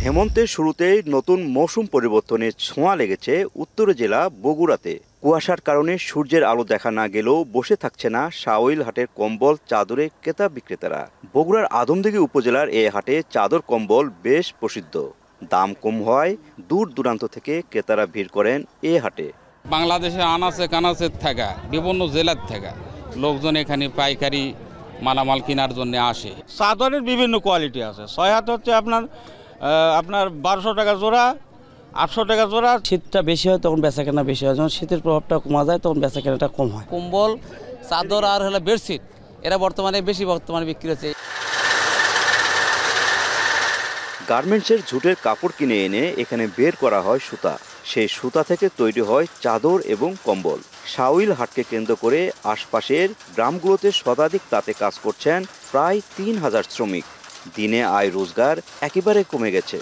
হেমন্তের শুরুতেই নতুন মৌসুম পরিবর্তনের ছোঁয়া লেগেছে উত্তর জেলা বগুড়াতে। কুয়াশার কারণে সূর্যের আলো দেখা না গেলেও বসে থাকছে না শাওইল হাটের কম্বল চাদরে ক্রেতা বিক্রেতারা। বগুড়ার আদমদীঘি উপজেলার এই হাটে চাদর কম্বল বেশ প্রসিদ্ধ। দাম কম হয় দূর দূরান্ত থেকে ক্রেতারা ভিড় করেন এ হাটে। বাংলাদেশে আনাচে কানাচে থাকা বিভিন্ন জেলার থেকে লোকজন এখানে পাইকারি মালামাল কেনার জন্য আসে। চাদরের বিভিন্ন কোয়ালিটি আছে। 6 হাত হচ্ছে আপনার 1200 টাকা জোড়া, 800 টাকা জোড়া। শীতটা বেশি হয় তখন বেচা কেনা বেশি হয়, যখন শীতের প্রভাবটা কমা যায় তখন বেচা কেনাটা কম হয়। কম্বল, চাদর আর হলো বেডশিট এরা বর্তমানে বিক্রি হচ্ছে। গার্মেন্টসের ঝুটের কাপড় কিনে এনে এখানে বের করা হয় সুতা। সেই সুতা থেকে তৈরি হয় চাদর এবং কম্বল। শাওইল হাটকে কেন্দ্র করে আশপাশের গ্রামগুলোতে শতাধিক তাঁতে কাজ করছেন প্রায় 3000 শ্রমিক। দিনে আয় রোজগার একেবারে কমে গেছে।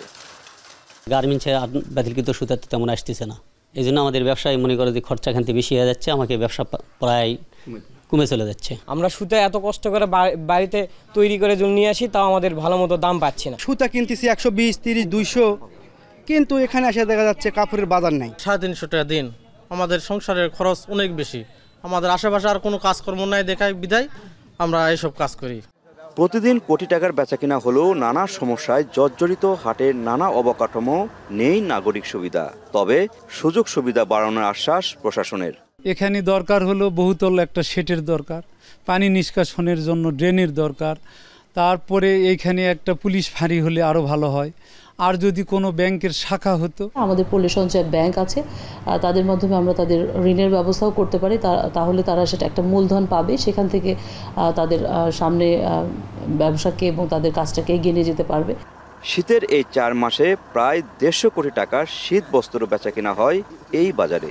গার্মেন্টসে ব্যতিরিক্ত সুতা তেমন আসতেছে না, এই জন্য আমাদের ব্যবসায় মনে করে যে খরচাখান্তি বেশি হয়ে যাচ্ছে, আমাকে ব্যবসা প্রায় কমে চলে যাচ্ছে। আমরা সুতা এত কষ্ট করে বাড়িতে তৈরি করে নিয়ে আসি, তাও আমাদের ভালো মতো দাম পাচ্ছি না। সুতা কিনতেছি 120, 30, 200, কিন্তু এখানে এসে দেখা যাচ্ছে কাপড়ের বাজার নাই। 350 টাকা দিন। আমাদের সংসারের খরচ অনেক বেশি। আমাদের আশেপাশে আর কোনো কাজকর্ম নাই দেখায় বিদায় আমরা এইসব কাজ করি। প্রতিদিন কোটি টাকার বেচাকেনা হলেও নানা সমস্যায় জর্জরিত হাটের নানা অবকাঠামো, নেই নাগরিক সুবিধা। তবে সুযোগ সুবিধা বাড়ানোর আশ্বাস প্রশাসনের। এখানে দরকার হলো বহুতল একটা শেডের দরকার, পানি নিষ্কাশনের জন্য ড্রেনের দরকার, তারপরে এইখানে একটা পুলিশ ফাঁড়ি হলে আরও ভালো হয়। আর যদি কোনো ব্যাংকের শাখা হতো। আমাদের পল্লী সঞ্চয় ব্যাংক আছে, তাদের মাধ্যমে আমরা তাদের ঋণের ব্যবস্থাও করতে পারি, তাহলে তারা সেটা একটা মূলধন পাবে, সেখান থেকে তাদের সামনে ব্যবসাকে এবং তাদের কাজটাকে এগিয়ে নিয়ে যেতে পারবে। শীতের এই 4 মাসে প্রায় 150 কোটি টাকার শীত বস্ত্র বেচাকেনা হয় এই বাজারে।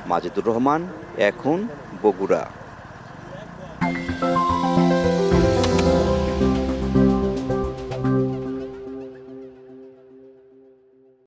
মাজেদুর রহমান, এখন, বগুড়া।